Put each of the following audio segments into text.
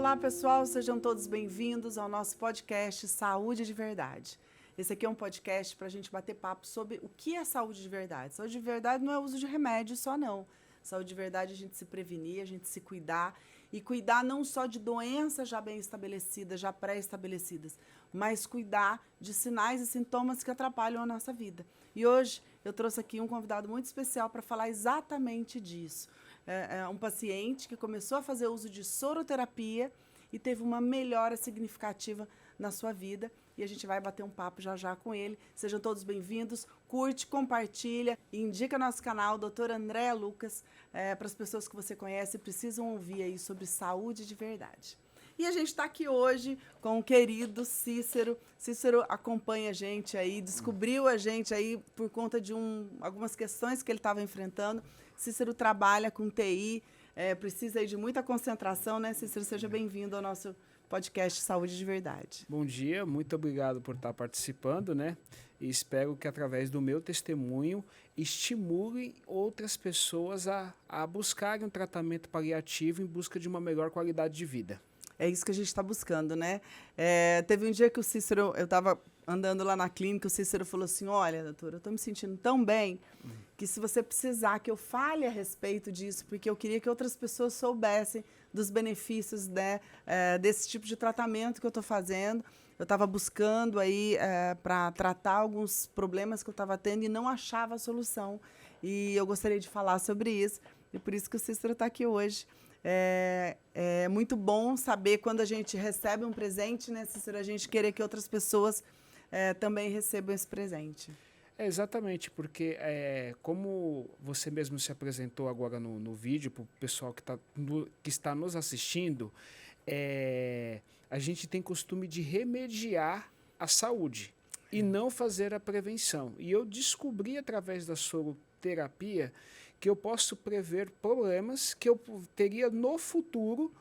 Olá, pessoal, sejam todos bem-vindos ao nosso podcast Saúde de Verdade. Esse aqui é um podcast para a gente bater papo sobre o que é saúde de verdade. Saúde de verdade não é uso de remédio só, não. Saúde de verdade é a gente se prevenir, a gente se cuidar, e cuidar não só de doenças já bem estabelecidas, já pré-estabelecidas, mas cuidar de sinais e sintomas que atrapalham a nossa vida. E hoje eu trouxe aqui um convidado muito especial para falar exatamente disso. É um paciente que começou a fazer uso de soroterapia e teve uma melhora significativa na sua vida. E a gente vai bater um papo já já com ele. Sejam todos bem-vindos. Curte, compartilha e indica nosso canal, Dr. Andréa Lucas, para as pessoas que você conhece e precisam ouvir aí sobre saúde de verdade. E a gente está aqui hoje com o querido Cícero. Cícero acompanha a gente aí, descobriu a gente aí por conta de algumas questões que ele estava enfrentando. Cícero trabalha com TI, precisa aí de muita concentração, né, Cícero? Seja bem-vindo ao nosso podcast Saúde de Verdade. Bom dia, muito obrigado por estar participando, né? E espero que através do meu testemunho estimule outras pessoas a buscarem um tratamento paliativo em busca de uma melhor qualidade de vida. É isso que a gente está buscando, né? Teve um dia que o Cícero, eu estava andando lá na clínica, o Cícero falou assim, olha, doutora, eu estou me sentindo tão bem que se você precisar que eu fale a respeito disso, porque eu queria que outras pessoas soubessem dos benefícios, né, desse tipo de tratamento que eu estou fazendo. Eu estava buscando aí para tratar alguns problemas que eu estava tendo e não achava a solução. E eu gostaria de falar sobre isso, e por isso que o Cícero está aqui hoje. É muito bom saber quando a gente recebe um presente, né, Cícero, a gente querer que outras pessoas também recebam esse presente. Exatamente, porque como você mesmo se apresentou agora no vídeo, para o pessoal que está nos assistindo, a gente tem costume de remediar a saúde e não fazer a prevenção. E eu descobri através da soroterapia que eu posso prever problemas que eu teria no futuro,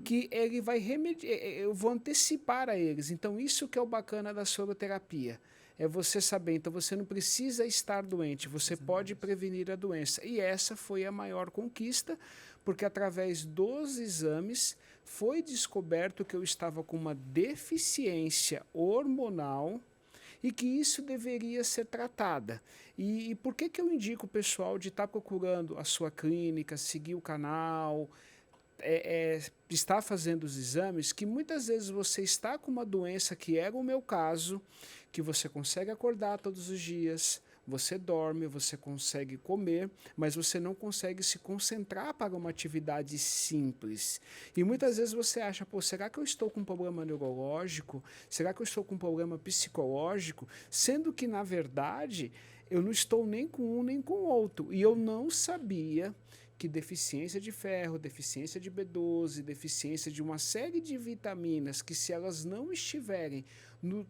que ele vai remediar, eu vou antecipar a eles. Então, isso que é o bacana da soroterapia. É você saber, então você não precisa estar doente, você pode prevenir a doença. E essa foi a maior conquista, porque através dos exames foi descoberto que eu estava com uma deficiência hormonal e que isso deveria ser tratada. E por que eu indico o pessoal de estar procurando a sua clínica, seguir o canal, estar fazendo os exames, que muitas vezes você está com uma doença que era o meu caso, que você consegue acordar todos os dias, você dorme, você consegue comer, mas você não consegue se concentrar para uma atividade simples. E muitas vezes você acha, pô, será que eu estou com um problema neurológico? Será que eu estou com um problema psicológico? Sendo que, na verdade, eu não estou nem com um nem com o outro. E eu não sabia que deficiência de ferro, deficiência de B12, deficiência de uma série de vitaminas que, se elas não estiverem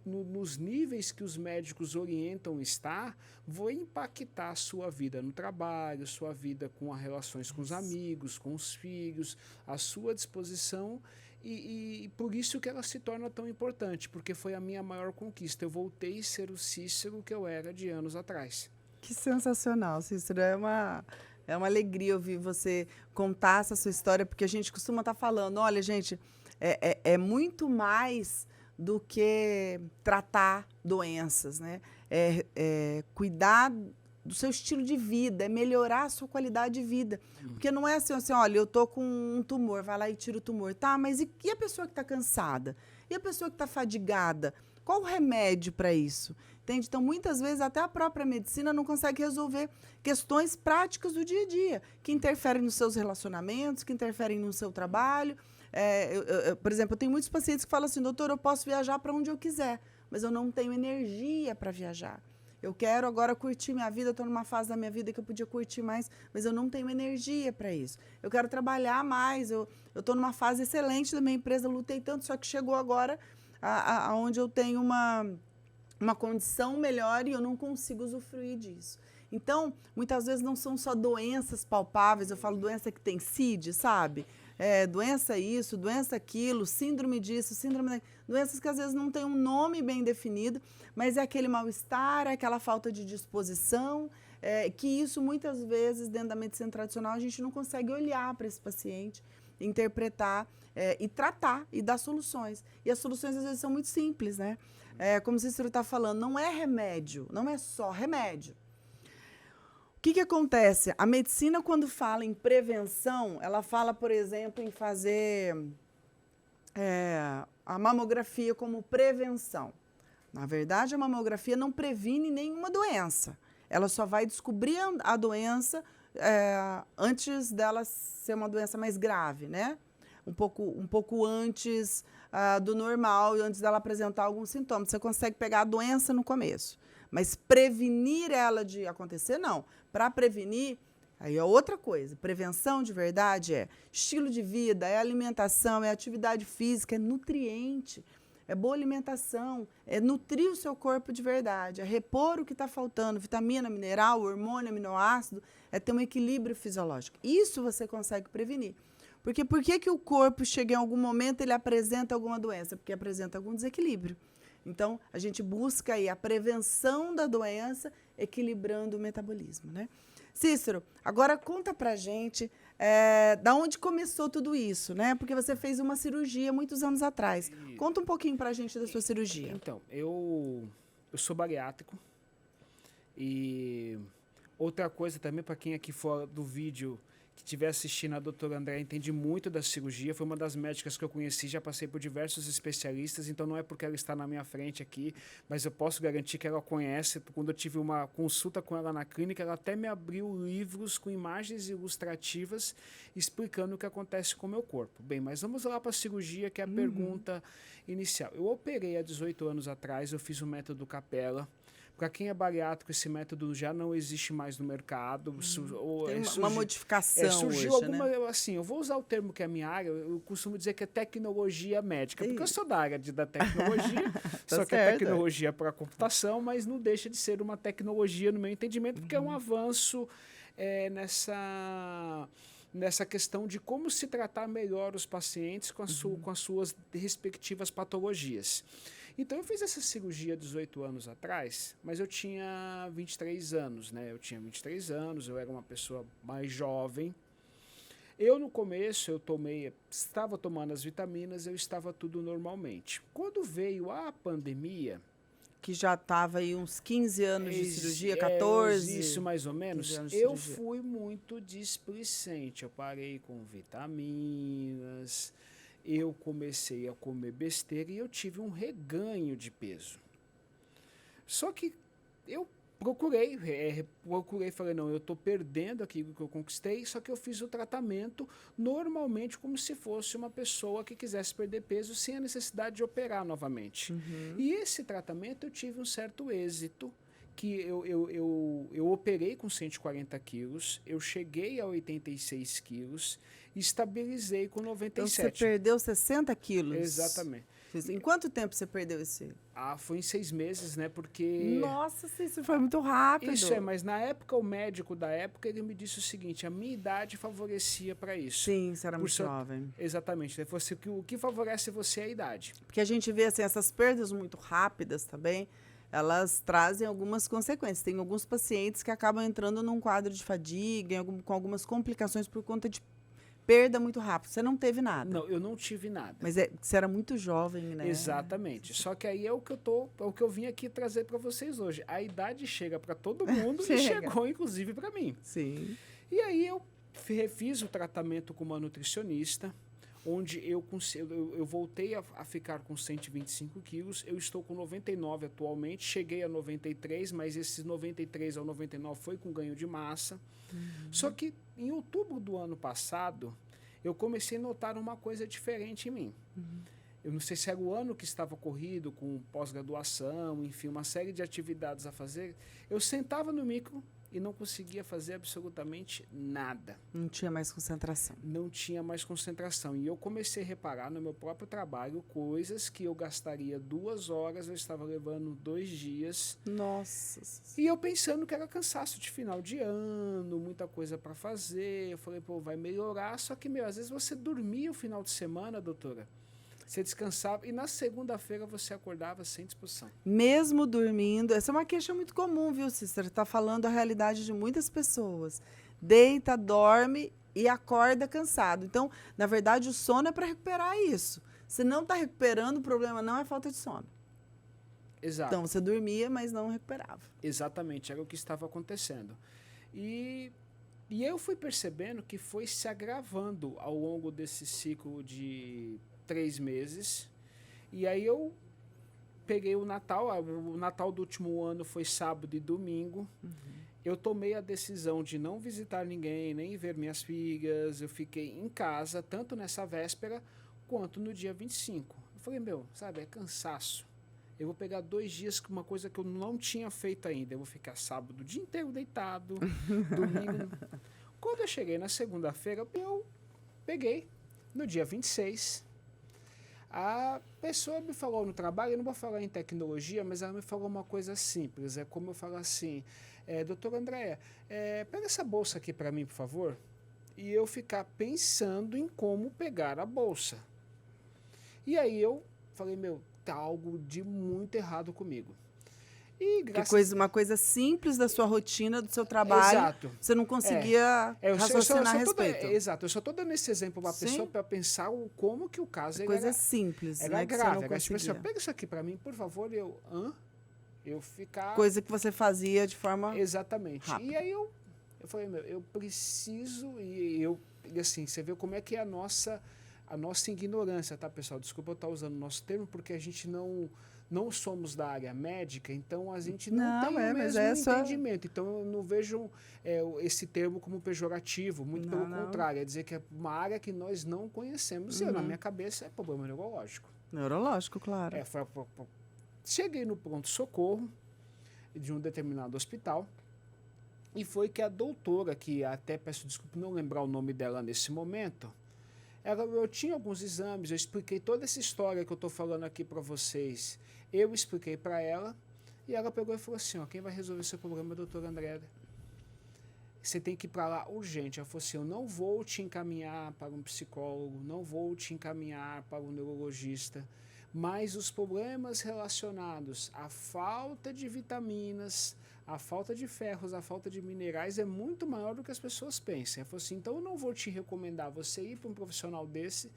nos níveis que os médicos orientam estar, vão impactar a sua vida no trabalho, sua vida com as relações com os amigos, com os filhos, a sua disposição. E por isso que ela se torna tão importante, porque foi a minha maior conquista. Eu voltei a ser o Cícero que eu era de anos atrás. Que sensacional, Cícero. É uma alegria ouvir você contar essa sua história, porque a gente costuma estar falando, olha, gente, é muito mais do que tratar doenças, né? Cuidar do seu estilo de vida, é melhorar a sua qualidade de vida. Porque não é assim, olha, eu tô com um tumor, vai lá e tira o tumor. Tá, mas e a pessoa que está cansada? E a pessoa que está fadigada? Qual o remédio para isso? Entende? Então, muitas vezes, até a própria medicina não consegue resolver questões práticas do dia a dia, que interferem nos seus relacionamentos, que interferem no seu trabalho. Por exemplo, eu tenho muitos pacientes que falam assim, doutor, eu posso viajar para onde eu quiser, mas eu não tenho energia para viajar. Eu quero agora curtir minha vida, eu estou numa fase da minha vida que eu podia curtir mais, mas eu não tenho energia para isso. Eu quero trabalhar mais, eu estou numa fase excelente da minha empresa, lutei tanto, só que chegou agora aonde eu tenho uma condição melhor e eu não consigo usufruir disso. Então, muitas vezes não são só doenças palpáveis, eu falo doença que tem CID, sabe? Doença isso, doença aquilo, síndrome disso, síndrome daquilo. Doenças que às vezes não têm um nome bem definido, mas é aquele mal-estar, é aquela falta de disposição, que isso muitas vezes dentro da medicina tradicional a gente não consegue olhar para esse paciente interpretar e tratar e dar soluções. E as soluções, às vezes, são muito simples, né? Como o Cícero está falando, não é remédio, não é só remédio. O que acontece? A medicina, quando fala em prevenção, ela fala, por exemplo, em fazer a mamografia como prevenção. Na verdade, a mamografia não previne nenhuma doença. Ela só vai descobrir a doença antes dela ser uma doença mais grave, né? Um pouco antes do normal e antes dela apresentar alguns sintomas. Você consegue pegar a doença no começo. Mas prevenir ela de acontecer, não. Para prevenir, aí é outra coisa. Prevenção de verdade é estilo de vida, é alimentação, é atividade física, é nutriente, é boa alimentação, é nutrir o seu corpo de verdade, é repor o que está faltando, vitamina, mineral, hormônio, aminoácido, é ter um equilíbrio fisiológico. Isso você consegue prevenir. Porque por que o corpo chega em algum momento ele apresenta alguma doença? Porque apresenta algum desequilíbrio. Então, a gente busca aí a prevenção da doença, equilibrando o metabolismo, né? Cícero, agora conta pra gente da onde começou tudo isso, né? Porque você fez uma cirurgia muitos anos atrás. Conta um pouquinho pra gente da sua cirurgia. Então, eu sou bariátrico e outra coisa também, para quem aqui fora do vídeo que estiver assistindo, a doutora André entende muito da cirurgia, foi uma das médicas que eu conheci, já passei por diversos especialistas, então não é porque ela está na minha frente aqui, mas eu posso garantir que ela conhece. Quando eu tive uma consulta com ela na clínica, ela até me abriu livros com imagens ilustrativas explicando o que acontece com o meu corpo. Bem, mas vamos lá para a cirurgia, que é a pergunta inicial. Eu operei há 18 anos atrás, eu fiz o método Capella. Para quem é bariátrico, esse método já não existe mais no mercado. Tem uma modificação surgiu hoje, alguma, né? assim, eu vou usar o termo que é a minha área, eu costumo dizer que é tecnologia médica, porque eu sou da área da tecnologia, só que é tecnologia para computação, mas não deixa de ser uma tecnologia, no meu entendimento, porque é um avanço nessa questão de como se tratar melhor os pacientes com as suas respectivas patologias. Então, eu fiz essa cirurgia 18 anos atrás, mas eu tinha 23 anos, né? Eu tinha 23 anos, eu era uma pessoa mais jovem. No começo, estava tomando as vitaminas, eu estava tudo normalmente. Quando veio a pandemia... Que já estava aí uns 15 anos de cirurgia, 14? Isso, mais ou menos. Eu fui muito displicente, eu parei com vitaminas... Eu comecei a comer besteira e eu tive um reganho de peso. Só que eu procurei, falei, não, eu estou perdendo aquilo que eu conquistei, só que eu fiz o tratamento normalmente como se fosse uma pessoa que quisesse perder peso sem a necessidade de operar novamente. E esse tratamento eu tive um certo êxito, que eu operei com 140 quilos, eu cheguei a 86 quilos, estabilizei com 97. Então você perdeu 60 quilos. Exatamente. Em quanto tempo você perdeu esse? Foi em 6 meses, né? Porque... Nossa, isso foi muito rápido. Isso mas na época, o médico da época, ele me disse o seguinte, a minha idade favorecia para isso. Sim, você era muito jovem. Exatamente. O que favorece você é a idade. Porque a gente vê assim, essas perdas muito rápidas também, elas trazem algumas consequências. Tem alguns pacientes que acabam entrando num quadro de fadiga, com algumas complicações por conta de perda muito rápido. Você não teve nada. Não, eu não tive nada. Mas você era muito jovem, né? Exatamente. Só que aí é o que eu vim aqui trazer para vocês hoje. A idade chega para todo mundo e chegou inclusive para mim. Sim. E aí eu refiz o tratamento com uma nutricionista, onde eu voltei a ficar com 125 quilos, eu estou com 99 atualmente, cheguei a 93, mas esses 93 ao 99 foi com ganho de massa. Só que em outubro do ano passado, eu comecei a notar uma coisa diferente em mim. Eu não sei se era o ano que estava corrido, com pós-graduação, enfim, uma série de atividades a fazer. Eu sentava no micro e não conseguia fazer absolutamente nada. Não tinha mais concentração. Não tinha mais concentração. E eu comecei a reparar no meu próprio trabalho coisas que eu gastaria 2 horas, eu estava levando 2 dias. Nossa. E eu pensando que era cansaço de final de ano, muita coisa para fazer. Eu falei, vai melhorar. Só que, às vezes você dormia o final de semana, doutora. Você descansava e na segunda-feira você acordava sem disposição. Mesmo dormindo, essa é uma queixa muito comum, viu, Cícero? Está falando a realidade de muitas pessoas. Deita, dorme e acorda cansado. Então, na verdade, o sono é para recuperar isso. Se não está recuperando, o problema não é falta de sono. Exato. Então, você dormia, mas não recuperava. Exatamente, era o que estava acontecendo. E eu fui percebendo que foi se agravando ao longo desse ciclo de 3 meses. E aí eu peguei o Natal do último ano foi sábado e domingo. Eu tomei a decisão de não visitar ninguém, nem ver minhas filhas. Eu fiquei em casa, tanto nessa véspera, quanto no dia 25. Eu falei, sabe, é cansaço. Eu vou pegar 2 dias com uma coisa que eu não tinha feito ainda. Eu vou ficar sábado o dia inteiro deitado, domingo. Quando eu cheguei na segunda-feira, eu peguei, no dia 26. A pessoa me falou no trabalho, eu não vou falar em tecnologia, mas ela me falou uma coisa simples. É como eu falo assim, doutora Andréia, pega essa bolsa aqui para mim, por favor. E eu ficar pensando em como pegar a bolsa. E aí eu falei, tá algo de muito errado comigo. E uma coisa simples da sua rotina, do seu trabalho, exato. Você não conseguia raciocinar a respeito. Exato, eu só estou dando esse exemplo para a pessoa para pensar como que o caso coisa simples, era né, grave. Era tipo assim, pega isso aqui para mim, por favor, eu ficar... Coisa que você fazia de forma exatamente. rápida. E aí eu falei, eu preciso, e assim, você vê como é que é a nossa ignorância, tá, pessoal? Desculpa eu estar usando o nosso termo, porque a gente não somos da área médica, então a gente não tem o mesmo entendimento. Então eu não vejo esse termo como pejorativo, muito pelo contrário, é dizer que é uma área que nós não conhecemos. Eu, na minha cabeça, é problema neurológico. Neurológico, claro. Cheguei no pronto-socorro de um determinado hospital e foi que a doutora, que até peço desculpa não lembrar o nome dela nesse momento, eu tinha alguns exames, eu expliquei toda essa história que eu estou falando aqui para vocês. Eu expliquei para ela e ela pegou e falou assim, quem vai resolver seu problema é a doutora Andréia. Você tem que ir para lá urgente. Ela falou assim, eu não vou te encaminhar para um psicólogo, não vou te encaminhar para um neurologista, mas os problemas relacionados à falta de vitaminas, a falta de ferros, a falta de minerais é muito maior do que as pessoas pensam. Ela falou assim, então eu não vou te recomendar você ir para um profissional desse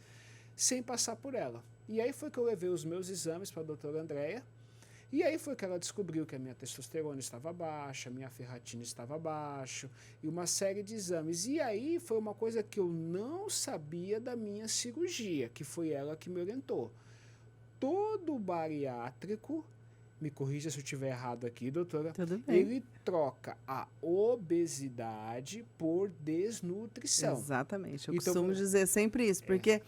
sem passar por ela. E aí foi que eu levei os meus exames para a doutora Andréia, e aí foi que ela descobriu que a minha testosterona estava baixa, a minha ferritina estava baixa, e uma série de exames. E aí foi uma coisa que eu não sabia da minha cirurgia, que foi ela que me orientou. Todo bariátrico, me corrija se eu estiver errado aqui, doutora. Tudo bem. Ele troca a obesidade por desnutrição. Exatamente. Eu costumo dizer sempre isso, porque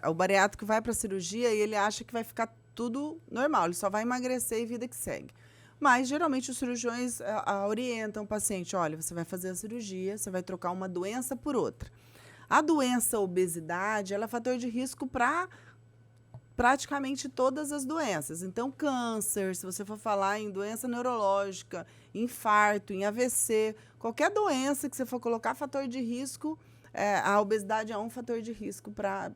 o bariátrico vai para a cirurgia e ele acha que vai ficar tudo normal, ele só vai emagrecer e vida que segue. Mas, geralmente, os cirurgiões orientam o paciente, olha, você vai fazer a cirurgia, você vai trocar uma doença por outra. A doença obesidade, ela é fator de risco para praticamente todas as doenças. Então, câncer, se você for falar em doença neurológica, infarto, em AVC, qualquer doença que você for colocar fator de risco, a obesidade é um fator de risco,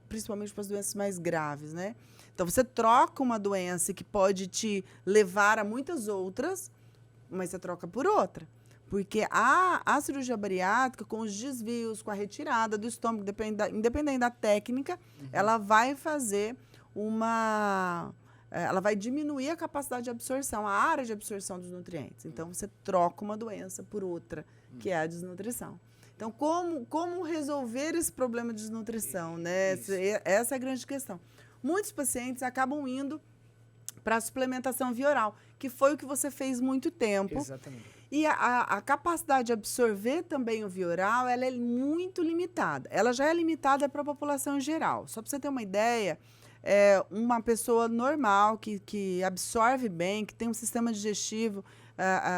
principalmente para as doenças mais graves, né? Então, você troca uma doença que pode te levar a muitas outras, mas você troca por outra. Porque a cirurgia bariátrica, com os desvios, com a retirada do estômago, independente da técnica, ela vai fazer ela vai diminuir a capacidade de absorção, a área de absorção dos nutrientes. Então, você troca uma doença por outra, que é a desnutrição. Então, como resolver esse problema de desnutrição, né? Essa é a grande questão. Muitos pacientes acabam indo para a suplementação via oral, que foi o que você fez muito tempo. Exatamente. E a capacidade de absorver também o via oral, ela é muito limitada. Ela já é limitada para a população em geral. Só para você ter uma ideia, uma pessoa normal, que absorve bem, que tem um sistema digestivo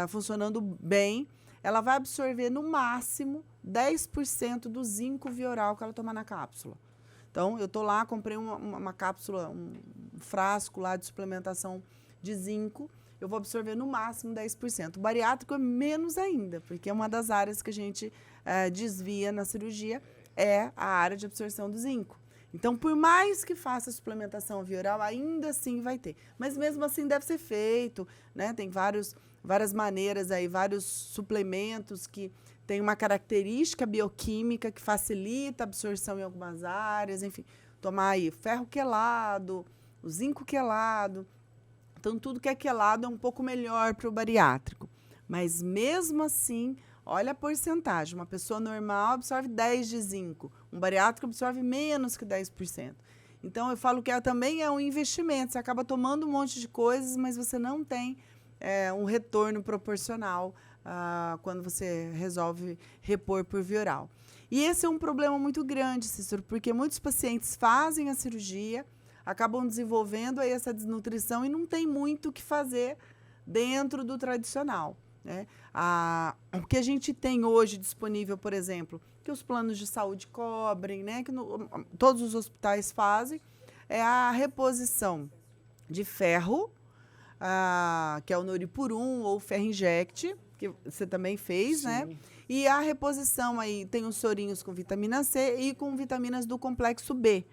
funcionando bem, ela vai absorver no máximo 10% do zinco via oral que ela toma na cápsula. Então, eu estou lá, comprei uma cápsula, um frasco lá de suplementação de zinco, eu vou absorver no máximo 10%. O bariátrico é menos ainda, porque é uma das áreas que a gente desvia na cirurgia, é a área de absorção do zinco. Então, por mais que faça suplementação via oral, ainda assim vai ter. Mas mesmo assim deve ser feito, né? Tem várias maneiras aí, vários suplementos que tem uma característica bioquímica que facilita a absorção em algumas áreas, enfim. Tomar aí ferro quelado, o zinco quelado. Então, tudo que é quelado é um pouco melhor para o bariátrico. Mas, mesmo assim, olha a porcentagem. Uma pessoa normal absorve 10 de zinco. Um bariátrico absorve menos que 10%. Então, eu falo que também é um investimento. Você acaba tomando um monte de coisas, mas você não tem um retorno proporcional quando você resolve repor por via oral. E esse é um problema muito grande, Cícero, porque muitos pacientes fazem a cirurgia, acabam desenvolvendo aí essa desnutrição e não tem muito o que fazer dentro do tradicional, né? O que a gente tem hoje disponível, por exemplo, que os planos de saúde cobrem, né, que todos os hospitais fazem, é a reposição de ferro, que é o Noripurum ou Ferro Inject, que você também fez, sim, né? E a reposição aí tem os sorinhos com vitamina C e com vitaminas do complexo B,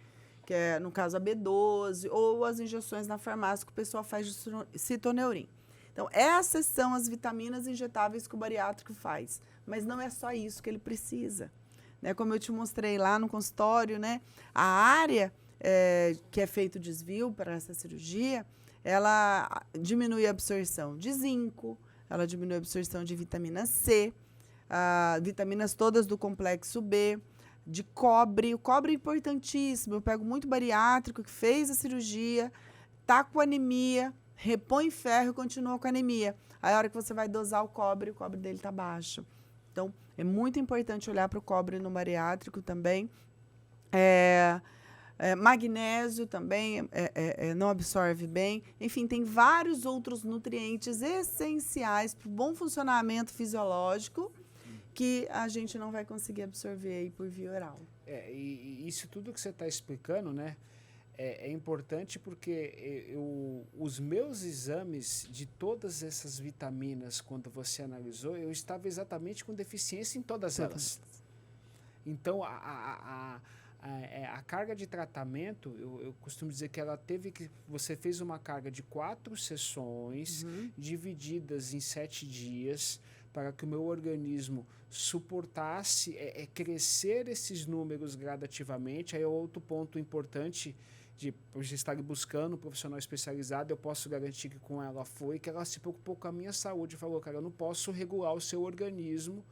que é, no caso, a B12, ou as injeções na farmácia que o pessoal faz de citoneurin. Então, essas são as vitaminas injetáveis que o bariátrico faz. Mas não é só isso que ele precisa, né? Como eu te mostrei lá no consultório, né? A área que é feito o desvio para essa cirurgia, ela diminui a absorção de zinco, ela diminui a absorção de vitamina C, vitaminas todas do complexo B, de cobre. O cobre é importantíssimo. Eu pego muito bariátrico que fez a cirurgia, tá com anemia, repõe ferro e continua com anemia. Aí, a hora que você vai dosar o cobre dele tá baixo. Então, é muito importante olhar para o cobre no bariátrico também. Magnésio também não absorve bem. Enfim, tem vários outros nutrientes essenciais para o bom funcionamento fisiológico que a gente não vai conseguir absorver aí por via oral. E isso tudo que você está explicando, né, é importante porque os meus exames de todas essas vitaminas, quando você analisou, eu estava exatamente com deficiência em todas elas. Então, a carga de tratamento, eu costumo dizer que você fez uma carga de 4 sessões, divididas em 7 dias, para que o meu organismo suportasse crescer esses números gradativamente. Aí é outro ponto importante de você estar buscando um profissional especializado. Eu posso garantir que com ela que ela se preocupou com a minha saúde, falou, cara, eu não posso regular o seu organismo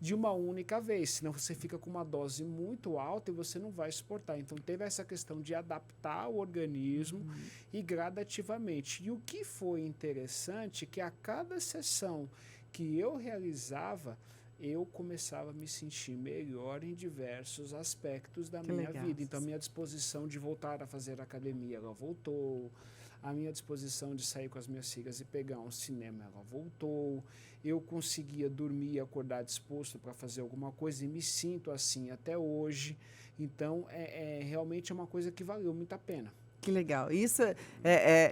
de uma única vez, senão você fica com uma dose muito alta e você não vai suportar. Então, teve essa questão de adaptar o organismo e gradativamente. E o que foi interessante é que a cada sessão que eu realizava, eu começava a me sentir melhor em diversos aspectos da minha vida. Então, a minha disposição de voltar a fazer academia, ela voltou. A minha disposição de sair com as minhas filhas e pegar um cinema, ela voltou. Eu conseguia dormir e acordar disposto para fazer alguma coisa e me sinto assim até hoje. Então, realmente é uma coisa que valeu muito a pena. Que legal. Isso,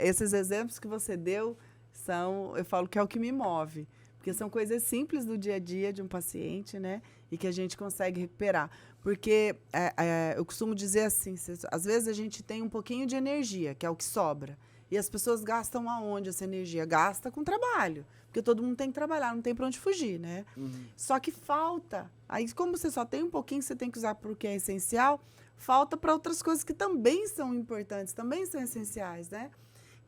esses exemplos que você deu eu falo que é o que me move. Porque são coisas simples do dia a dia de um paciente, né? E que a gente consegue recuperar. Porque eu costumo dizer assim, às vezes a gente tem um pouquinho de energia, que é o que sobra. E as pessoas gastam aonde essa energia? Gasta com trabalho. Porque todo mundo tem que trabalhar, não tem para onde fugir, né? Só que falta. Aí, como você só tem um pouquinho, você tem que usar para o que é essencial, falta para outras coisas que também são importantes, também são essenciais, né?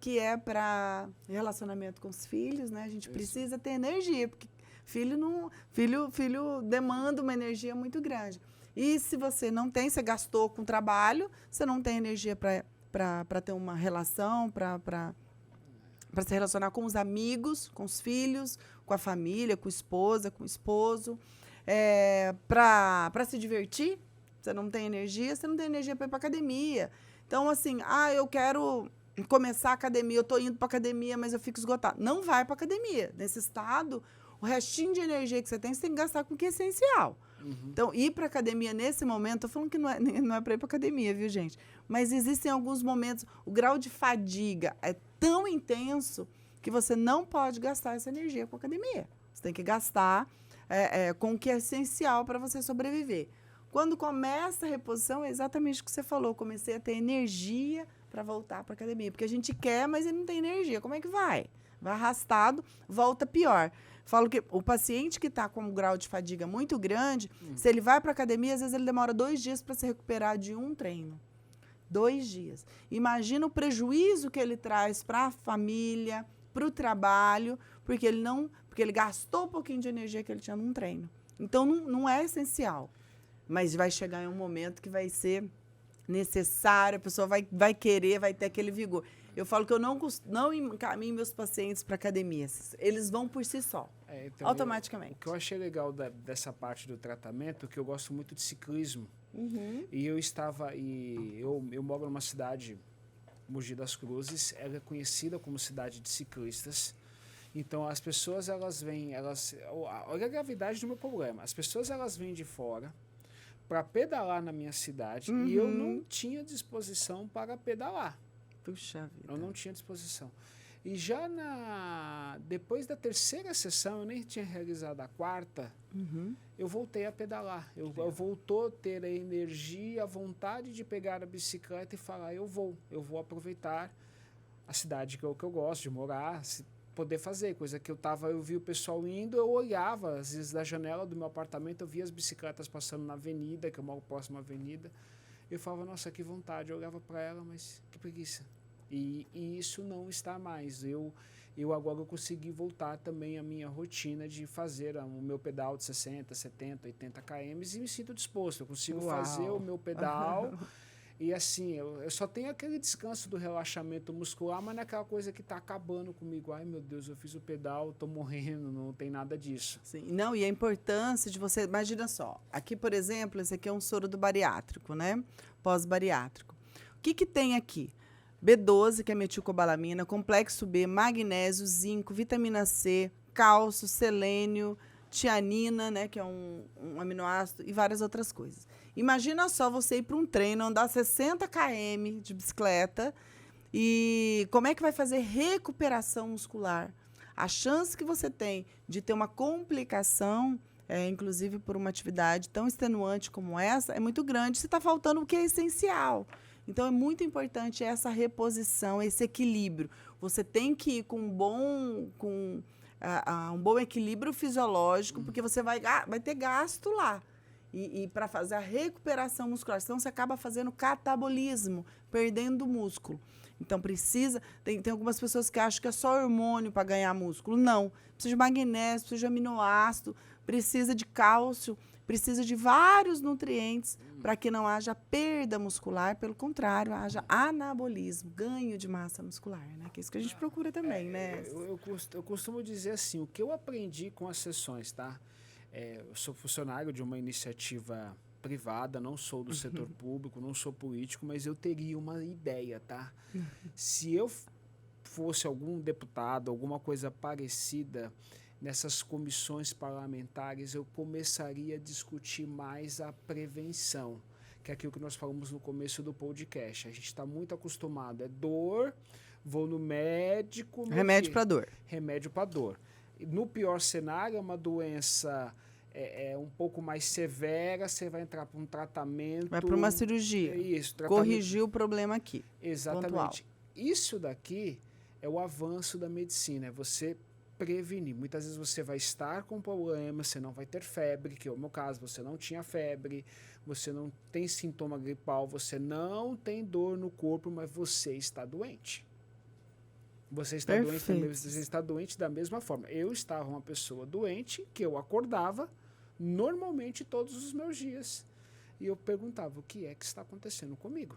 Que é para relacionamento com os filhos, né? A gente precisa ter energia, porque filho demanda uma energia muito grande. E se você não tem, você gastou com trabalho, você não tem energia para ter uma relação, para se relacionar com os amigos, com os filhos, com a família, com a esposa, com o esposo, para se divertir. Você não tem energia para ir para academia. Então, assim, eu quero começar a academia, eu estou indo para academia, mas eu fico esgotado. Não vai para academia. Nesse estado, o restinho de energia que você tem que gastar com o que é essencial. Então, ir para academia nesse momento, estou falando que não é para ir para academia, viu, gente? Mas existem alguns momentos, o grau de fadiga é tão intenso que você não pode gastar essa energia com a academia. Você tem que gastar com o que é essencial para você sobreviver. Quando começa a reposição, é exatamente o que você falou. Eu comecei a ter energia para voltar para a academia. Porque a gente quer, mas ele não tem energia. Como é que vai? vai arrastado, volta pior. Falo que o paciente que está com um grau de fadiga muito grande, se ele vai para academia, às vezes ele demora 2 dias para se recuperar de um treino. 2 dias. Imagina o prejuízo que ele traz para a família, para o trabalho, porque ele gastou um pouquinho de energia que ele tinha num treino. Então, não é essencial. Mas vai chegar em um momento que vai ser necessário, a pessoa vai querer, vai ter aquele vigor. Eu falo que eu não encaminho meus pacientes para academias. Eles vão por si só, Então, automaticamente. O que eu achei legal dessa parte do tratamento, que eu gosto muito de ciclismo. E eu moro numa cidade, Mogi das Cruzes, ela é conhecida como cidade de ciclistas. Então, as pessoas, olha a gravidade do meu problema. As pessoas, elas vêm de fora para pedalar na minha cidade e eu não tinha disposição para pedalar. Puxa vida. Eu não tinha disposição. E já depois da 3ª sessão, eu nem tinha realizado a 4ª, eu voltei a pedalar. Eu voltou a ter a energia, a vontade de pegar a bicicleta e falar, eu vou aproveitar a cidade que eu gosto de morar, poder fazer, coisa que eu vi o pessoal indo, eu olhava, às vezes, da janela do meu apartamento, eu via as bicicletas passando na avenida, que eu moro próximo à avenida, eu falava, nossa, que vontade, eu olhava para ela, mas que preguiça. E isso não está mais. Eu agora consegui voltar também à minha rotina de fazer o meu pedal de 60, 70, 80 km e me sinto disposto. Eu consigo fazer o meu pedal e assim, eu só tenho aquele descanso do relaxamento muscular, mas não é aquela coisa que está acabando comigo. Ai, meu Deus, eu fiz o pedal, estou morrendo, não tem nada disso. Sim. Não, e a importância de você... Imagina só, aqui, por exemplo, esse aqui é um soro do bariátrico, né? Pós-bariátrico. O que tem aqui? B12, que é metilcobalamina, complexo B, magnésio, zinco, vitamina C, cálcio, selênio, tianina, né, que é um aminoácido, e várias outras coisas. Imagina só você ir para um treino, andar 60 km de bicicleta, e como é que vai fazer recuperação muscular? A chance que você tem de ter uma complicação, inclusive por uma atividade tão extenuante como essa, é muito grande. Se está faltando o que é essencial. Então, é muito importante essa reposição, esse equilíbrio. Você tem que ir com um bom equilíbrio fisiológico, porque você vai ter gasto lá. E para fazer a recuperação muscular. Senão, você acaba fazendo catabolismo, perdendo músculo. Então, tem algumas pessoas que acham que é só hormônio para ganhar músculo. Não. Precisa de magnésio, precisa de aminoácido, precisa de cálcio, precisa de vários nutrientes para que não haja perda muscular, pelo contrário, haja anabolismo, ganho de massa muscular, né? Que é isso que a gente procura também, né? Eu costumo dizer assim, o que eu aprendi com as sessões, tá? Eu sou funcionário de uma iniciativa privada, não sou do setor público, não sou político, mas eu teria uma ideia, tá? Se eu fosse algum deputado, alguma coisa parecida, nessas comissões parlamentares, eu começaria a discutir mais a prevenção, que é aquilo que nós falamos no começo do podcast. A gente está muito acostumado, é dor, vou no médico... Remédio para dor. Remédio para dor. No pior cenário, é uma doença um pouco mais severa, você vai entrar para um tratamento... Vai para uma cirurgia. Isso. Corrigir o problema aqui. Exatamente. Pontual. Isso daqui é o avanço da medicina, é você prevenir. Muitas vezes você vai estar com problema, você não vai ter febre, que é o meu caso, você não tinha febre, você não tem sintoma gripal, você não tem dor no corpo, mas você está doente. Você está doente da mesma forma. Eu estava uma pessoa doente, que eu acordava normalmente todos os meus dias. E eu perguntava, o que é que está acontecendo comigo?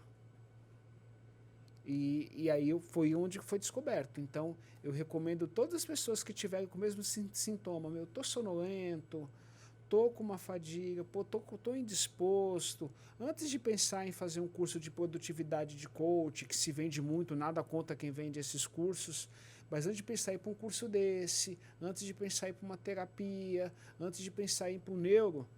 E aí foi onde foi descoberto. Então, eu recomendo todas as pessoas que tiverem com o mesmo sintoma. Eu estou sonolento, estou com uma fadiga, estou indisposto. Antes de pensar em fazer um curso de produtividade de coach, que se vende muito, nada contra quem vende esses cursos, mas antes de pensar em ir para um curso desse, antes de pensar em ir para uma terapia, antes de pensar em ir para um neuro,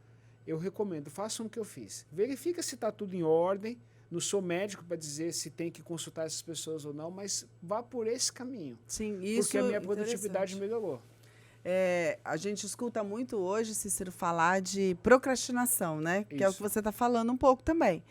eu recomendo, façam o que eu fiz. Verifica se está tudo em ordem. Não sou médico para dizer se tem que consultar essas pessoas ou não, mas vá por esse caminho. Sim, isso porque a minha produtividade melhorou. A gente escuta muito hoje, Cícero, falar de procrastinação, né? Que é o que você está falando um pouco também.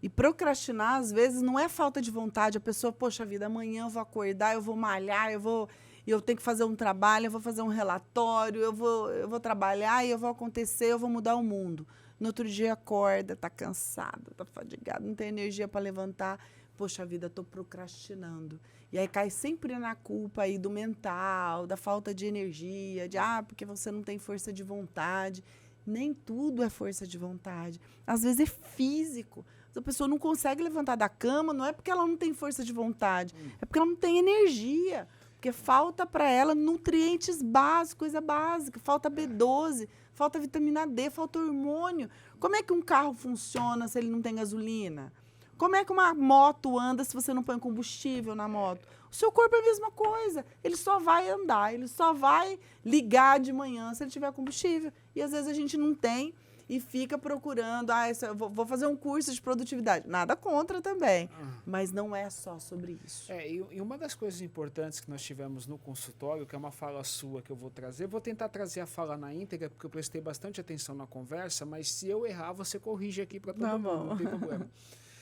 E procrastinar, às vezes, não é falta de vontade. A pessoa, poxa vida, amanhã eu vou acordar, eu vou malhar, eu tenho que fazer um trabalho, eu vou fazer um relatório, eu vou trabalhar e eu vou acontecer, eu vou mudar o mundo. No outro dia acorda, tá cansada, tá fadigada, não tem energia para levantar. Poxa vida, tô procrastinando. E aí cai sempre na culpa aí do mental, da falta de energia, porque você não tem força de vontade. Nem tudo é força de vontade. Às vezes é físico. A pessoa não consegue levantar da cama, não é porque ela não tem força de vontade, é porque ela não tem energia. Porque falta para ela nutrientes básicos, coisa básica. Falta B12, falta vitamina D, falta hormônio. Como é que um carro funciona se ele não tem gasolina? Como é que uma moto anda se você não põe combustível na moto? O seu corpo é a mesma coisa. Ele só vai andar, ele só vai ligar de manhã se ele tiver combustível. E às vezes a gente não tem e fica procurando, eu vou fazer um curso de produtividade. Nada contra também, mas não é só sobre isso. E uma das coisas importantes que nós tivemos no consultório, que é uma fala sua que eu vou trazer, vou tentar trazer a fala na íntegra, porque eu prestei bastante atenção na conversa, mas se eu errar, você corrige aqui para todo mundo, não tem problema.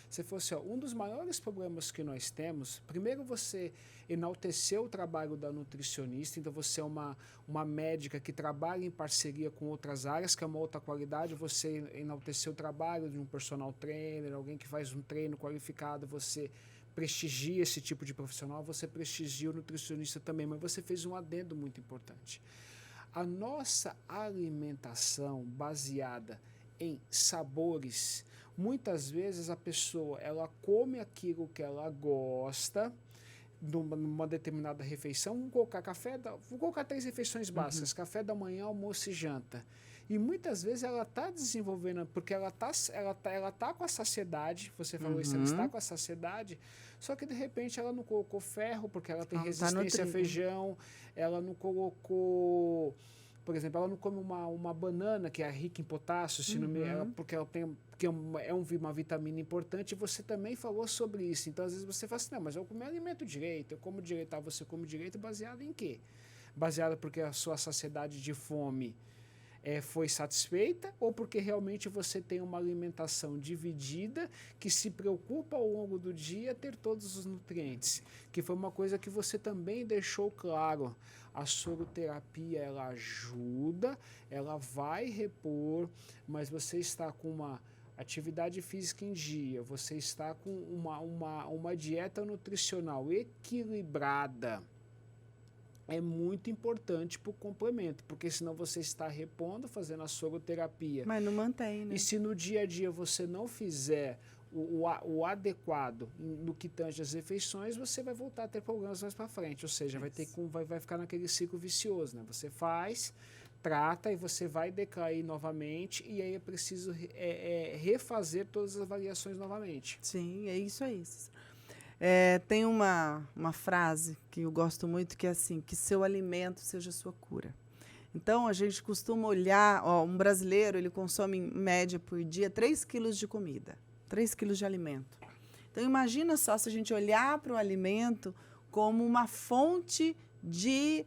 Você falou assim, um dos maiores problemas que nós temos, primeiro você enalteceu o trabalho da nutricionista, então você é uma médica que trabalha em parceria com outras áreas, que é uma outra qualidade, você enalteceu o trabalho de um personal trainer, alguém que faz um treino qualificado, você prestigia esse tipo de profissional, você prestigia o nutricionista também, mas você fez um adendo muito importante. A nossa alimentação baseada em sabores, muitas vezes a pessoa ela come aquilo que ela gosta numa determinada refeição, vou colocar 3 refeições básicas, café da manhã, almoço e janta. E muitas vezes ela está desenvolvendo, porque ela tá com a saciedade, você falou isso, ela está com a saciedade, só que de repente ela não colocou ferro, porque ela tem resistência a feijão, ela não colocou... Por exemplo, ela não come uma banana que é rica em potássio, porque ela tem uma vitamina importante, e você também falou sobre isso. Então, às vezes você fala assim, não, mas eu como alimento direito, eu como direito, você come direito baseado em quê? Baseado porque a sua saciedade de fome foi satisfeita, ou porque realmente você tem uma alimentação dividida que se preocupa ao longo do dia ter todos os nutrientes, que foi uma coisa que você também deixou claro. A soroterapia, ela ajuda, ela vai repor, mas você está com uma atividade física em dia, você está com uma dieta nutricional equilibrada, é muito importante para o complemento, porque senão você está repondo, fazendo a soroterapia. Mas não mantém, né? E se no dia a dia você não fizer o adequado no que tange as refeições, você vai voltar a ter problemas mais para frente, ou seja, vai ficar naquele ciclo vicioso, né? Você faz, trata e você vai decair novamente, e aí é preciso refazer todas as avaliações novamente. Sim, é isso aí. Tem uma frase que eu gosto muito, que é assim, que seu alimento seja sua cura. Então, a gente costuma olhar, um brasileiro, ele consome em média por dia 3 quilos de comida, 3 quilos de alimento. Então, imagina só se a gente olhar para o alimento como uma fonte de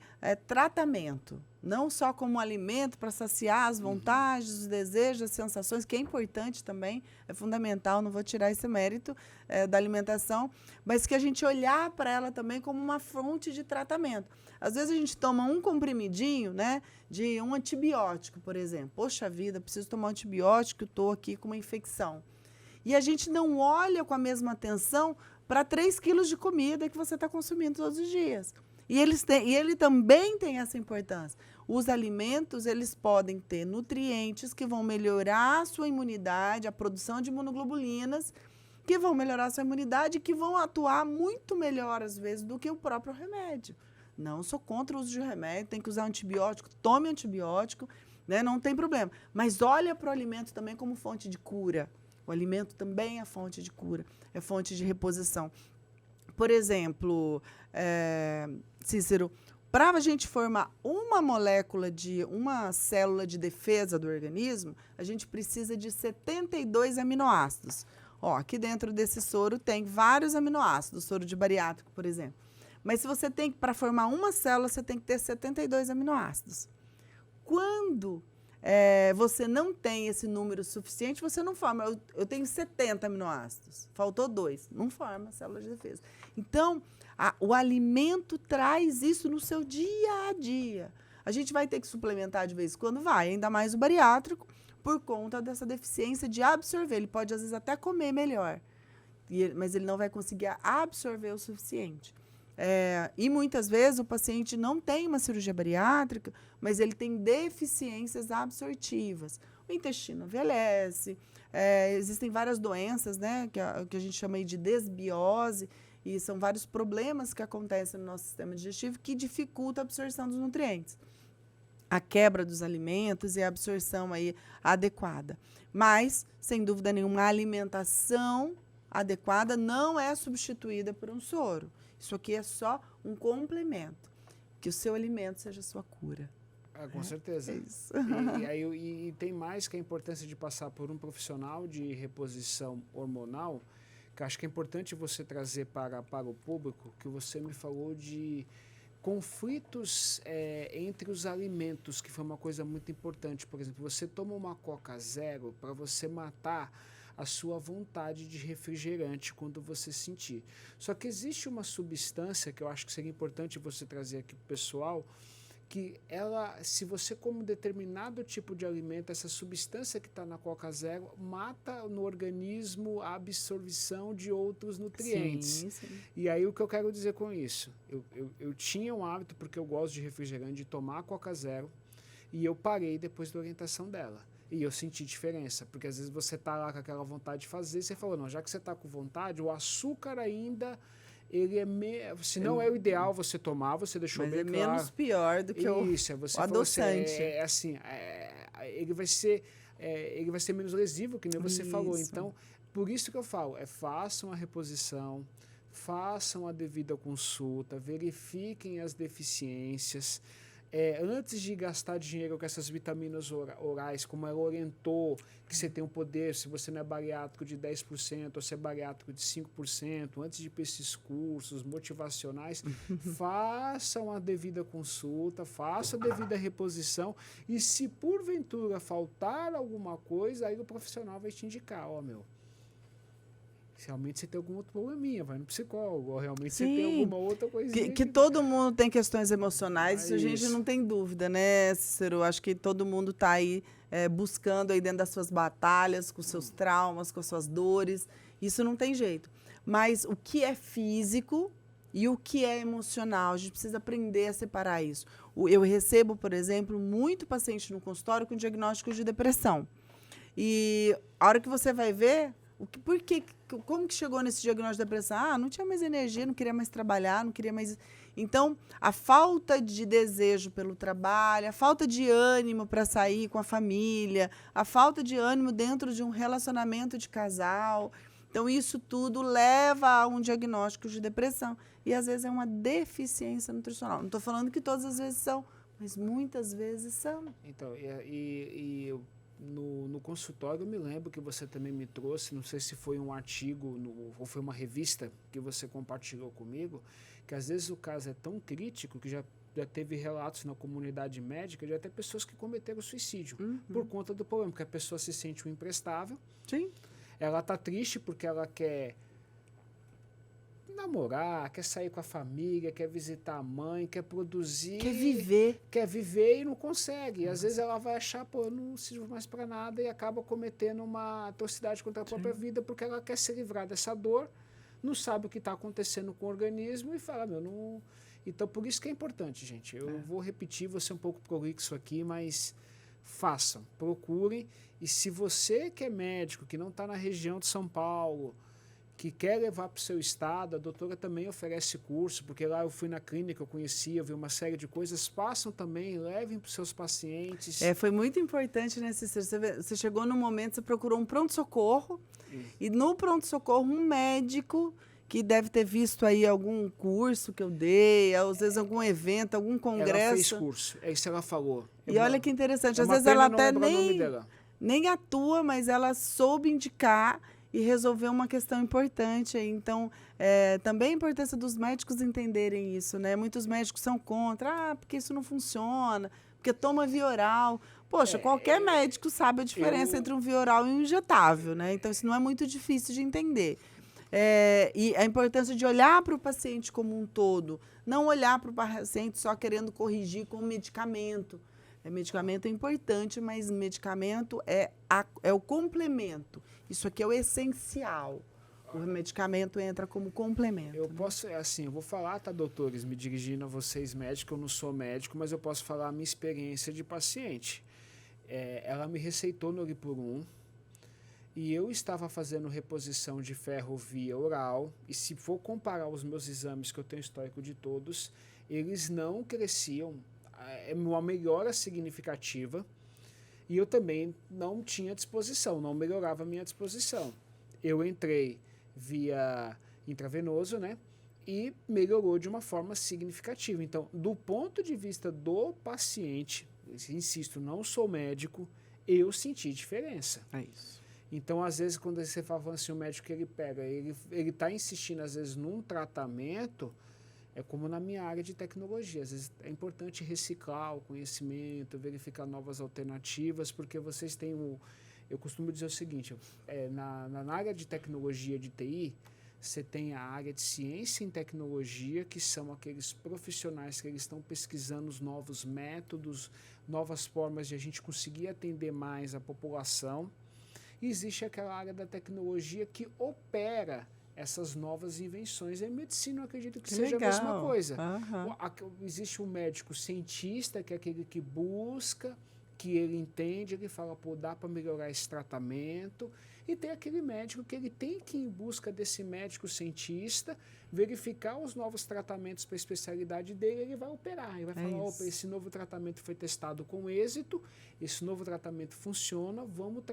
tratamento, não só como alimento para saciar as vontades, os desejos, as sensações, que é importante também, é fundamental, não vou tirar esse mérito da alimentação, mas que a gente olhar para ela também como uma fonte de tratamento. Às vezes a gente toma um comprimidinho, né, de um antibiótico, por exemplo. Poxa vida, preciso tomar um antibiótico, estou aqui com uma infecção. E a gente não olha com a mesma atenção para 3 quilos de comida que você está consumindo todos os dias. E ele também tem essa importância. Os alimentos, eles podem ter nutrientes que vão melhorar a sua imunidade, a produção de imunoglobulinas, que vão melhorar a sua imunidade e que vão atuar muito melhor, às vezes, do que o próprio remédio. Não sou contra o uso de remédio, tem que usar antibiótico, tome antibiótico, né, não tem problema. Mas olha para o alimento também como fonte de cura. O alimento também é fonte de cura, é fonte de reposição. Por exemplo, Cícero, para a gente formar uma célula de defesa do organismo, a gente precisa de 72 aminoácidos. Aqui dentro desse soro tem vários aminoácidos, soro de bariátrico, por exemplo. Mas se você para formar uma célula, você tem que ter 72 aminoácidos. Quando você não tem esse número suficiente, você não forma. Eu tenho 70 aminoácidos, faltou 2, não forma célula de defesa. Então, o alimento traz isso no seu dia a dia. A gente vai ter que suplementar de vez em quando? Vai, ainda mais o bariátrico, por conta dessa deficiência de absorver. Ele pode, às vezes, até comer melhor, mas ele não vai conseguir absorver o suficiente. E muitas vezes o paciente não tem uma cirurgia bariátrica, mas ele tem deficiências absortivas. O intestino envelhece, existem várias doenças, né, que a gente chama aí de desbiose, e são vários problemas que acontecem no nosso sistema digestivo que dificultam a absorção dos nutrientes, a quebra dos alimentos e a absorção aí adequada. Mas, sem dúvida nenhuma, a alimentação adequada não é substituída por um soro. Isso aqui é só um complemento. Que o seu alimento seja a sua cura. Com certeza. É isso. E tem mais que a importância de passar por um profissional de reposição hormonal, que acho que é importante você trazer para o público, que você me falou de conflitos entre os alimentos, que foi uma coisa muito importante. Por exemplo, você toma uma Coca Zero para você matar a sua vontade de refrigerante quando você sentir. Só que existe uma substância que eu acho que seria importante você trazer aqui para o pessoal, que ela, se você come um determinado tipo de alimento, essa substância que está na Coca Zero mata no organismo a absorção de outros nutrientes. Sim, sim. E aí o que eu quero dizer com isso? Eu tinha um hábito, porque eu gosto de refrigerante, de tomar a Coca Zero, e eu parei depois da orientação dela. E eu senti diferença, porque às vezes você tá lá com aquela vontade de fazer, você falou, não, já que você tá com vontade, o açúcar ainda, ele se não é o ideal você tomar, você deixou mas bem claro. Mas é menos pior do que você o adoçante. Ele vai ser menos lesivo, que nem você falou. Então, por isso que eu falo, façam a reposição, façam a devida consulta, verifiquem as deficiências. Antes de gastar dinheiro com essas vitaminas orais, como ela orientou, que você tem um poder, se você não é bariátrico, de 10%, ou se é bariátrico de 5%, antes de ir para esses cursos motivacionais, façam a devida consulta, façam a devida reposição, e se porventura faltar alguma coisa, aí o profissional vai te indicar, realmente você tem algum outro probleminha, vai no psicólogo, ou realmente você tem alguma outra coisinha. Que todo mundo tem questões emocionais, isso a gente não tem dúvida, né, Cícero? Acho que todo mundo está aí buscando aí dentro das suas batalhas, com seus traumas, com as suas dores, isso não tem jeito. Mas o que é físico e o que é emocional, a gente precisa aprender a separar isso. Eu recebo, por exemplo, muito paciente no consultório com diagnóstico de depressão. E a hora que você vai ver, como que chegou nesse diagnóstico de depressão? Não tinha mais energia, não queria mais trabalhar, não queria mais... Então, a falta de desejo pelo trabalho, a falta de ânimo para sair com a família, a falta de ânimo dentro de um relacionamento de casal. Então, isso tudo leva a um diagnóstico de depressão. E, às vezes, é uma deficiência nutricional. Não estou falando que todas as vezes são, mas muitas vezes são. Então, no consultório, eu me lembro que você também me trouxe, não sei se foi um artigo ou foi uma revista que você compartilhou comigo, que às vezes o caso é tão crítico que já teve relatos na comunidade médica de até pessoas que cometeram suicídio por conta do problema, porque a pessoa se sente um imprestável. Sim. Ela está triste porque ela quer namorar, quer sair com a família, quer visitar a mãe, quer produzir. Quer viver e não consegue. E às vezes ela vai achar, eu não sirvo mais para nada e acaba cometendo uma atrocidade contra a própria vida porque ela quer se livrar dessa dor, não sabe o que está acontecendo com o organismo e fala, não... Então, por isso que é importante, gente. Eu vou repetir, vou ser um pouco prolixo aqui, mas façam, procurem. E se você que é médico, que não está na região de São Paulo, que quer levar para o seu estado, a doutora também oferece curso, porque lá eu fui na clínica, eu conhecia, eu vi uma série de coisas, façam também, levem para os seus pacientes. Foi muito importante, né, Cícero? Você chegou num momento, você procurou um pronto-socorro, e no pronto-socorro um médico que deve ter visto aí algum curso que eu dei, às vezes algum evento, algum congresso. Ela fez curso, é isso que ela falou. E olha que interessante, às vezes ela até nem atua, mas ela soube indicar e resolver uma questão importante. Então, também a importância dos médicos entenderem isso, né? Muitos médicos são contra, porque isso não funciona, porque toma via oral. Poxa, qualquer médico sabe a diferença entre um via oral e um injetável, né? Então, isso não é muito difícil de entender. E a importância de olhar para o paciente como um todo, não olhar para o paciente só querendo corrigir com medicamento. Medicamento é importante, mas medicamento é o complemento. Isso aqui é o essencial. O medicamento entra como complemento. Eu posso, assim, eu vou falar, tá, doutores, me dirigindo a vocês médicos, eu não sou médico, mas eu posso falar a minha experiência de paciente. Ela me receitou Noripurum e eu estava fazendo reposição de ferro via oral, e se for comparar os meus exames, que eu tenho histórico de todos, eles não cresciam, uma melhora significativa, e eu também não tinha disposição, não melhorava a minha disposição. Eu entrei via intravenoso, né? E melhorou de uma forma significativa. Então, do ponto de vista do paciente, insisto, não sou médico, eu senti diferença. É isso. Então, às vezes, quando você fala assim, o médico que ele pega, ele está insistindo, às vezes, num tratamento, é como na minha área de tecnologia. Às vezes é importante reciclar o conhecimento, verificar novas alternativas, porque vocês têm eu costumo dizer o seguinte, na área de tecnologia de TI, você tem a área de ciência em tecnologia, que são aqueles profissionais que eles estão pesquisando os novos métodos, novas formas de a gente conseguir atender mais a população. E existe aquela área da tecnologia que opera essas novas invenções. Em medicina, eu acredito que seja legal. A mesma coisa. Existe um médico cientista, que é aquele que busca, que ele entende, ele fala, pô, dá para melhorar esse tratamento. E tem aquele médico que ele tem que ir em busca desse médico cientista, verificar os novos tratamentos para a especialidade dele, ele vai operar. Ele vai falar, opa, esse novo tratamento foi testado com êxito, esse novo tratamento funciona, vamos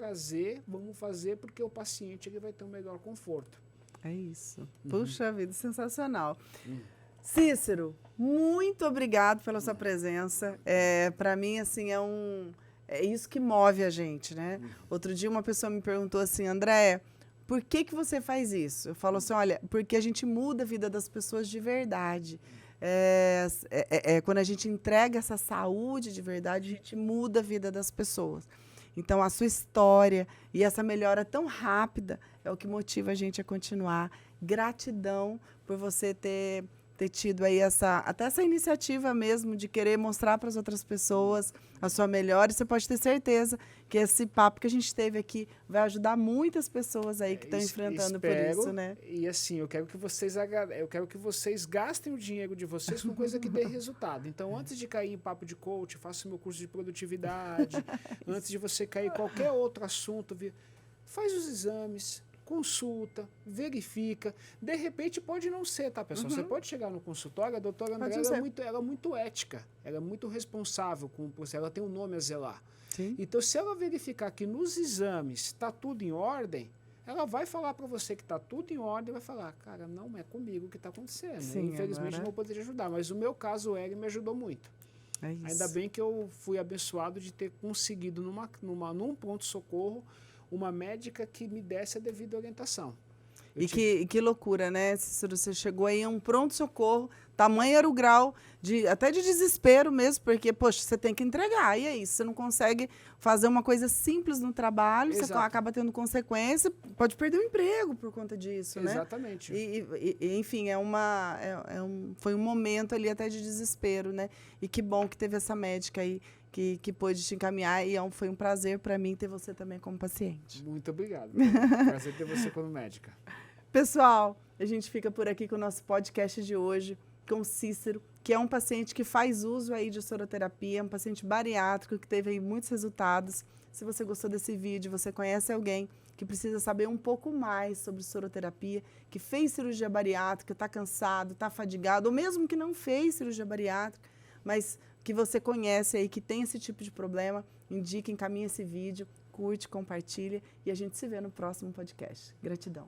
fazer, porque o paciente ele vai ter um melhor conforto. É isso. Puxa vida, sensacional. Cícero, muito obrigado pela sua presença. Para mim, assim, é isso que move a gente, né? Outro dia uma pessoa me perguntou assim, André, por que você faz isso? Eu falo assim, olha, porque a gente muda a vida das pessoas de verdade. Quando a gente entrega essa saúde de verdade, a gente muda a vida das pessoas. Então, a sua história e essa melhora tão rápida é o que motiva a gente a continuar. Gratidão por você ter tido aí até essa iniciativa mesmo de querer mostrar para as outras pessoas a sua melhora. E você pode ter certeza que esse papo que a gente teve aqui vai ajudar muitas pessoas aí que estão enfrentando por isso, né? E assim, eu quero que vocês gastem o dinheiro de vocês com coisa que dê resultado. Então, antes de cair em papo de coach, faça o meu curso de produtividade. Antes de você cair em qualquer outro assunto, faz os exames, consulta, verifica. De repente pode não ser, tá, pessoal? Você pode chegar no consultório, a doutora André ela é muito ética, ela é muito responsável com o processo, ela tem um nome a zelar. Sim. Então, se ela verificar que nos exames está tudo em ordem, ela vai falar para você que está tudo em ordem, vai falar, cara, não é comigo que está acontecendo. Sim, infelizmente não vou poder te ajudar, mas o meu caso ele me ajudou muito. É isso. Ainda bem que eu fui abençoado de ter conseguido num pronto-socorro uma médica que me desse a devida orientação. Que loucura, né, Cícero? Você chegou aí a um pronto-socorro, tamanho era o grau até de desespero mesmo, porque, poxa, você tem que entregar, e é isso, você não consegue fazer uma coisa simples no trabalho, Exato. Você acaba tendo consequência, pode perder o emprego por conta disso, né? Exatamente. Enfim, foi um momento ali até de desespero, né? E que bom que teve essa médica aí, que pôde te encaminhar, e foi um prazer para mim ter você também como paciente. Muito obrigado. Prazer ter você como médica. Pessoal, a gente fica por aqui com o nosso podcast de hoje, com o Cícero, que é um paciente que faz uso aí de soroterapia, um paciente bariátrico que teve aí muitos resultados. Se você gostou desse vídeo, você conhece alguém que precisa saber um pouco mais sobre soroterapia, que fez cirurgia bariátrica, está cansado, está fadigado, ou mesmo que não fez cirurgia bariátrica, mas que você conhece aí, que tem esse tipo de problema, indique, encaminhe esse vídeo, curte, compartilha e a gente se vê no próximo podcast. Gratidão.